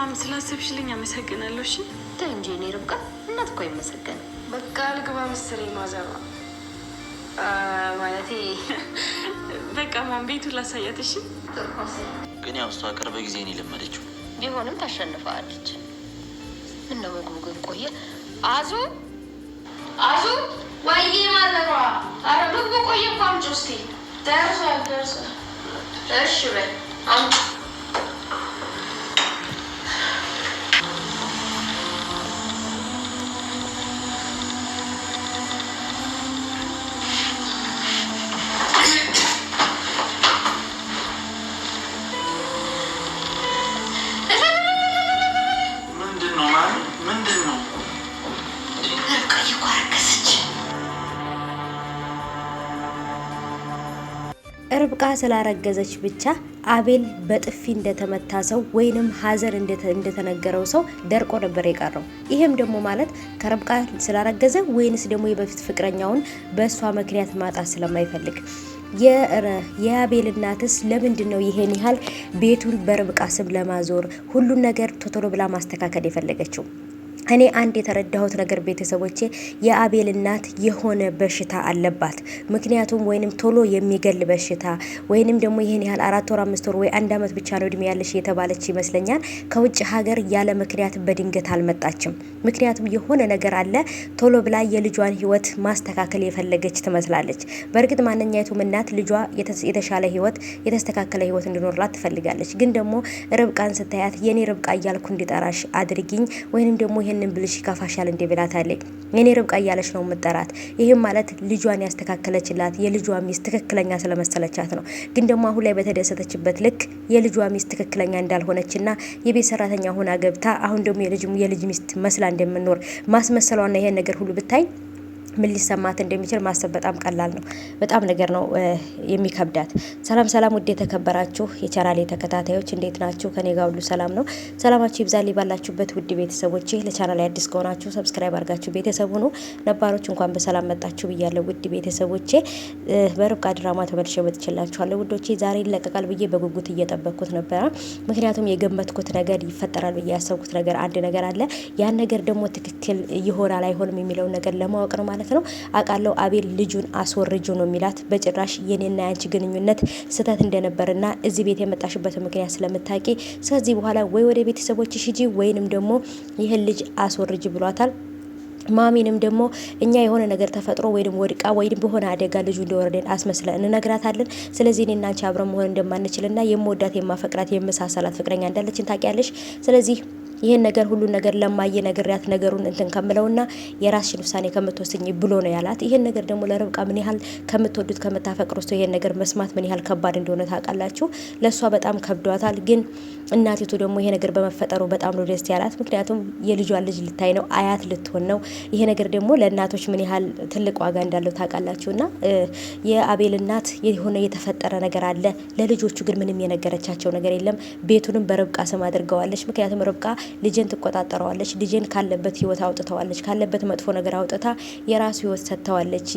ማም ስላሰብሽልኝ አመሰግናለሁ። እሺ እንጂ እኔ ርብቃ እናት እኮ ይመሰገን። በቃ ልግባ መሰለኝ ማዘሯ ማለቴ በቃ ማም ቤቱ ላሳያት። እሺ ግን ያው እሷ ቅርብ ጊዜ ነው የለመደችው። ቢሆንም ታሸንፋለች። ምነው ምግቡ ግን ቆየ? አዙ ወይዬ ማዘሯ፣ ኧረ ምግቡ ቆየ እኮ አምጪ እስኪ። ደርሷል። እሺ በይ አምጪ። ርብቃ ስላረገዘች ብቻ አቤል በጥፊ እንደተመታ ሰው ወይንም ሀዘን እንደተነገረው ሰው ደርቆ ነበር የቀረው። ይሄም ደግሞ ማለት ከርብቃ ስላረገዘ ወይንስ ደግሞ የበፊት ፍቅረኛውን በእሷ ምክንያት ማጣት ስለማይፈልግ የአቤል እናትስ ለምንድን ነው ይሄን ያህል ቤቱን በርብቃ ስም ለማዞር ሁሉን ነገር ቶሎ ብላ ማስተካከል የፈለገችው? እኔ አንድ የተረዳሁት ነገር ቤተሰቦቼ የአቤል እናት የሆነ በሽታ አለባት። ምክንያቱም ወይንም ቶሎ የሚገል በሽታ ወይንም ደግሞ ይሄን ያህል 4 ወር 5 ወር ወይ 1 አመት ብቻ ነው እድሜ ያለሽ የተባለች ይመስለኛል። ከውጭ ሀገር ያለ ምክንያት በድንገት አልመጣችም። ምክንያቱም የሆነ ነገር አለ። ቶሎ ብላ የልጇን ህይወት ማስተካከል የፈለገች ትመስላለች። በእርግጥ ማንኛይቱም እናት ልጇ የተሻለ ህይወት የተስተካከለ ህይወት እንዲኖርላት ትፈልጋለች። ግን ደግሞ ርብቃን ስታያት የኔ ርብቃ እያልኩ እንዲጠራሽ አድርጊኝ ወይንም ደግሞ ይሄንን ብልሽ ይካፋሻል እንደ ብላታለች። የኔ ርብቃ እያለች ነው የምጠራት። ይሄም ማለት ልጇን ያስተካከለችላት የልጇ ሚስት ትክክለኛ ስለመሰለቻት ነው። ግን ደግሞ አሁን ላይ በተደሰተችበት ልክ የልጇ ሚስት ትክክለኛ እንዳልሆነችና የቤት ሰራተኛ ሆና ገብታ አሁን ደግሞ የልጅ ሚስት መስላ እንደምንኖር ማስመሰሏና ይሄን ነገር ሁሉ ብታይ ምን ሊሰማት እንደሚችል ማሰብ በጣም ቀላል ነው። በጣም ነገር ነው የሚከብዳት። ሰላም ውድ የተከበራችሁ የቻናሌ ተከታታዮች እንዴት ናችሁ? ከኔ ጋር ሁሉ ሰላም ነው። ሰላማችሁ ይብዛልኝ ባላችሁበት ውድ ቤተሰቦቼ። ለቻናሌ አዲስ ከሆናችሁ ሰብስክራይብ አድርጋችሁ ቤተሰብ ሁኑ። ነባሮች እንኳን በሰላም መጣችሁ ብያለሁ ውድ ቤተሰቦቼ። በርብቃ ድራማ ተመልሼ መጥቼላችኋለሁ ውዶቼ። ዛሬ ይለቀቃል ብዬ በጉጉት እየጠበቅኩት ነበረ። ምክንያቱም የገመትኩት ነገር ይፈጠራል ብዬ ያሰብኩት ነገር አንድ ነገር አለ። ያን ነገር ደግሞ ትክክል ይሆናል አይሆንም የሚለውን ነገር ለማወቅ ነው ማለት ነው። አቃለው አቤል ልጁን አስወርጁ ነው የሚላት። በጭራሽ የኔና ያንቺ ግንኙነት ስተት እንደነበርና እዚህ ቤት የመጣሽበት ምክንያት ስለምታቂ ስለዚህ በኋላ ወይ ወደ ቤተሰቦችሽ ሂጂ ወይንም ደግሞ ይህን ልጅ አስወርጅ ብሏታል። ማሚንም ደግሞ እኛ የሆነ ነገር ተፈጥሮ ወይንም ወድቃ ወይንም በሆነ አደጋ ልጁ እንደወረደን አስመስለን እንነግራታለን። ስለዚህ እኔና አንቺ አብረን መሆን እንደማንችልና የምወዳት የማፈቅራት የመሳሰላት ፍቅረኛ እንዳለችን ታውቂያለሽ። ስለዚህ ይሄን ነገር ሁሉ ነገር ለማየ ነገርያት ነገሩን እንትን ከምለውና የራስሽን ውሳኔ ከምትወስኝ ብሎ ነው ያላት። ይሄን ነገር ደግሞ ለርብቃ ምን ያህል ከምትወዱት ከምታፈቅሩት ይሄን ነገር መስማት ምን ያህል ከባድ እንደሆነ ታውቃላችሁ። ለሷ በጣም ከብዷታል። ግን እናቲቱ ደግሞ ይሄ ነገር በመፈጠሩ በጣም ነው ደስ ያላት። ምክንያቱም የልጇን ልጅ ልታይ ነው፣ አያት ልትሆን ነው። ይሄ ነገር ደግሞ ለእናቶች ምን ያህል ትልቅ ዋጋ እንዳለው ታውቃላችሁና የአቤል እናት የሆነ የተፈጠረ ነገር አለ። ለልጆቹ ግን ምንም የነገረቻቸው ነገር የለም። ቤቱንም በርብቃ ስም አድርገዋለች። ምክንያቱም ርብቃ ልጅን ትቆጣጠረዋለች። ልጅን ካለበት ህይወት አውጥተዋለች። ካለበት መጥፎ ነገር አውጥታ የራሱ ህይወት ሰጥተዋለች።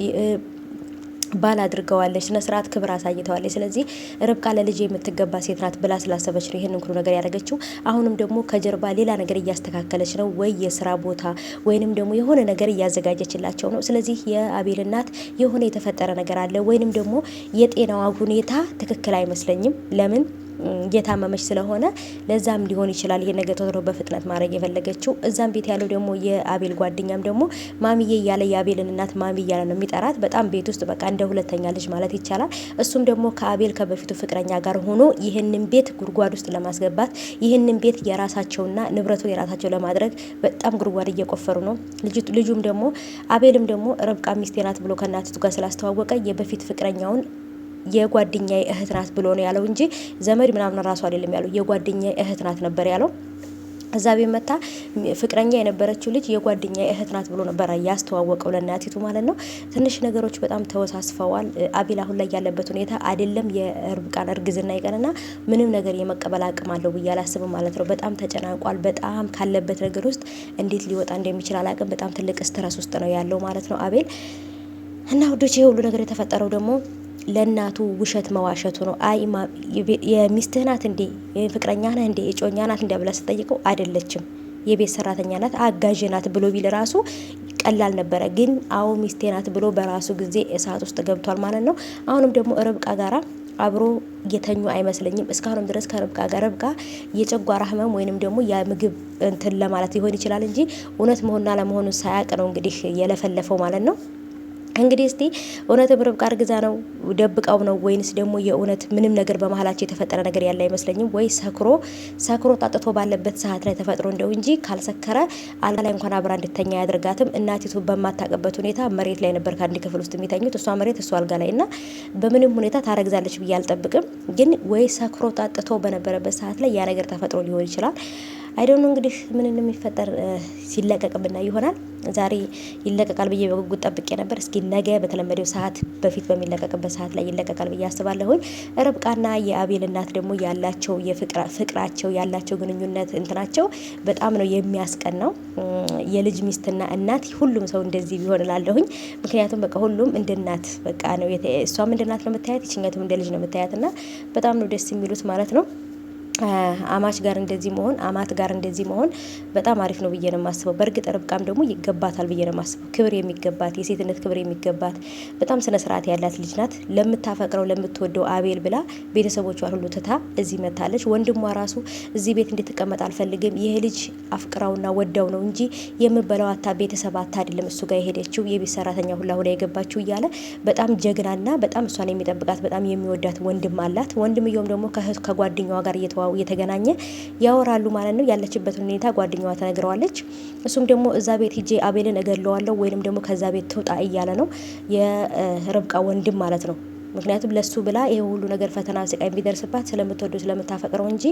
ባል አድርገዋለች። ስነስርዓት ክብር አሳይተዋለች። ስለዚህ ርብቃ ለልጅ የምትገባ ሴት ናት ብላ ስላሰበች ነው ይሄንን ሁሉ ነገር ያደረገችው። አሁንም ደግሞ ከጀርባ ሌላ ነገር እያስተካከለች ነው፣ ወይ የስራ ቦታ ወይንም ደግሞ የሆነ ነገር እያዘጋጀችላቸው ነው። ስለዚህ የአቤል እናት የሆነ የተፈጠረ ነገር አለ ወይንም ደግሞ የጤናዋ ሁኔታ ትክክል አይመስለኝም። ለምን እየታመመች ስለሆነ ለዛም ሊሆን ይችላል ይሄ ነገር ቶሎ በፍጥነት ማድረግ የፈለገችው። እዛም ቤት ያለው ደግሞ የአቤል ጓደኛም ደግሞ ማሚዬ እያለ የአቤልን እናት ማሚ እያለ ነው የሚጠራት። በጣም ቤት ውስጥ በቃ እንደ ሁለተኛ ልጅ ማለት ይቻላል። እሱም ደግሞ ከአቤል ከበፊቱ ፍቅረኛ ጋር ሆኖ ይህንን ቤት ጉድጓድ ውስጥ ለማስገባት ይህንን ቤት የራሳቸውና ንብረቱን የራሳቸው ለማድረግ በጣም ጉድጓድ እየቆፈሩ ነው። ልጁም ደግሞ አቤልም ደግሞ ርብቃ ሚስቴ ናት ብሎ ከእናቲቱ ጋር ስላስተዋወቀ የበፊት ፍቅረኛውን የጓደኛዬ እህት ናት ብሎ ነው ያለው እንጂ ዘመድ ምናምን ራሱ አይደለም ያለው። የጓደኛዬ እህት ናት ነበር ያለው። እዛ ቤመታ ፍቅረኛ የነበረችው ልጅ የጓደኛ እህት ናት ብሎ ነበር ያስተዋወቀው ለእናቲቱ ማለት ነው። ትንሽ ነገሮች በጣም ተወሳስፈዋል። አቤል አሁን ላይ ያለበት ሁኔታ አይደለም የርብቃን እርግዝና ይቀርና ምንም ነገር የመቀበል አቅም አለው ብዬ አላስብም ማለት ነው። በጣም ተጨናንቋል። በጣም ካለበት ነገር ውስጥ እንዴት ሊወጣ እንደሚችል አላቅም። በጣም ትልቅ ስትረስ ውስጥ ነው ያለው ማለት ነው አቤል እና ውዶቼ ሁሉ ነገር የተፈጠረው ደግሞ ለእናቱ ውሸት መዋሸቱ ነው። አይ የሚስትህ ናት እንዴ ፍቅረኛ ናት እንዴ እጮኛ ናት እንዴ ብላ ስጠይቀው አይደለችም የቤት ሰራተኛ ናት አጋዥ ናት ብሎ ቢል ራሱ ቀላል ነበረ። ግን አዎ ሚስቴ ናት ብሎ በራሱ ጊዜ እሳት ውስጥ ገብቷል ማለት ነው። አሁንም ደግሞ ርብቃ ጋራ አብሮ የተኙ አይመስለኝም እስካሁንም ድረስ ከርብቃ ጋር ርብቃ የጨጓራ ህመም ወይንም ደግሞ የምግብ እንትን ለማለት ሊሆን ይችላል እንጂ እውነት መሆንና ለመሆኑን ሳያቅ ነው እንግዲህ የለፈለፈው ማለት ነው። እንግዲህ እስቲ እውነትም ርብቃ እርግዛ ነው ደብቃው ነው ወይንስ ደግሞ የእውነት ምንም ነገር በመሀላቸው የተፈጠረ ነገር ያለ አይመስለኝም። ወይ ሰክሮ ጣጥቶ ባለበት ሰዓት ላይ ተፈጥሮ እንደው እንጂ ካልሰከረ አልጋ ላይ እንኳን አብራ እንድተኛ ያደርጋትም። እናቲቱ በማታቀበት ሁኔታ መሬት ላይ ነበር ከአንድ ክፍል ውስጥ የሚተኙት እሷ መሬት እሷ አልጋ ላይ እና በምንም ሁኔታ ታረግዛለች ብዬ አልጠብቅም። ግን ወይ ሰክሮ ጣጥቶ በነበረበት ሰዓት ላይ ያ ነገር ተፈጥሮ ሊሆን ይችላል። አይዶን እንግዲህ ምን እንደሚፈጠር ሲለቀቅምና ይሆናል። ዛሬ ይለቀቃል ብዬ በጉጉት ጠብቄ ነበር። እስኪ ነገ በተለመደው ሰዓት በፊት በሚለቀቅበት ሰዓት ላይ ይለቀቃል ብዬ አስባለሁኝ። ርብቃና የአቤል እናት ደግሞ ያላቸው ፍቅራቸው ያላቸው ግንኙነት እንትናቸው በጣም ነው የሚያስቀናው። የልጅ ሚስትና እናት ሁሉም ሰው እንደዚህ ቢሆን እላለሁኝ። ምክንያቱም በቃ ሁሉም እንደ እናት በቃ ነው እሷም እንደ እናት ነው የምታያት ይችኛቱም እንደ ልጅ ነው የምታያትና በጣም ነው ደስ የሚሉት ማለት ነው። አማች ጋር እንደዚህ መሆን አማት ጋር እንደዚህ መሆን በጣም አሪፍ ነው ብዬ ነው የማስበው። በእርግጥ ርብቃም ደግሞ ይገባታል ብዬ ነው የማስበው። ክብር የሚገባት የሴትነት ክብር የሚገባት በጣም ስነ ስርዓት ያላት ልጅ ናት። ለምታፈቅረው ለምትወደው አቤል ብላ ቤተሰቦቿ ሁሉ ትታ እዚህ መታለች። ወንድሟ ራሱ እዚህ ቤት እንድትቀመጥ አልፈልግም ይሄ ልጅ አፍቅራውና ወዳው ነው እንጂ የምበላው አታ ቤተሰብ አታ አይደለም እሱ ጋር የሄደችው የቤት ሰራተኛ ሁላ የገባችው እያለ በጣም ጀግናና በጣም እሷን የሚጠብቃት በጣም የሚወዳት ወንድም አላት። ወንድምየውም ደግሞ ከጓደኛዋ ጋር እየተገናኘ ያወራሉ ማለት ነው። ያለችበትን ሁኔታ ጓደኛዋ ተነግረዋለች። እሱም ደግሞ እዛ ቤት ሂጄ አቤልን እገለዋለሁ ወይንም ደግሞ ከዛ ቤት ትውጣ እያለ ነው የርብቃ ወንድም ማለት ነው። ምክንያቱም ለሱ ብላ ይሄ ሁሉ ነገር ፈተና ስቃይ ቢደርስባት ስለምትወደው ስለምታፈቅረው እንጂ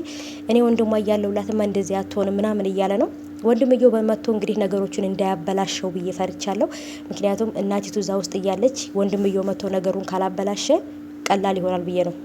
እኔ ወንድሟ እያለሁላትማ እንደዚህ አትሆንም ምናምን እያለ ነው። ወንድምየው በመጥቶ እንግዲህ ነገሮችን እንዳያበላሸው ብዬ ፈርቻለሁ። ምክንያቱም እናቲቱ እዛ ውስጥ እያለች ወንድምየው መጥቶ ነገሩን ካላበላሸ ቀላል ይሆናል ብዬ ነው።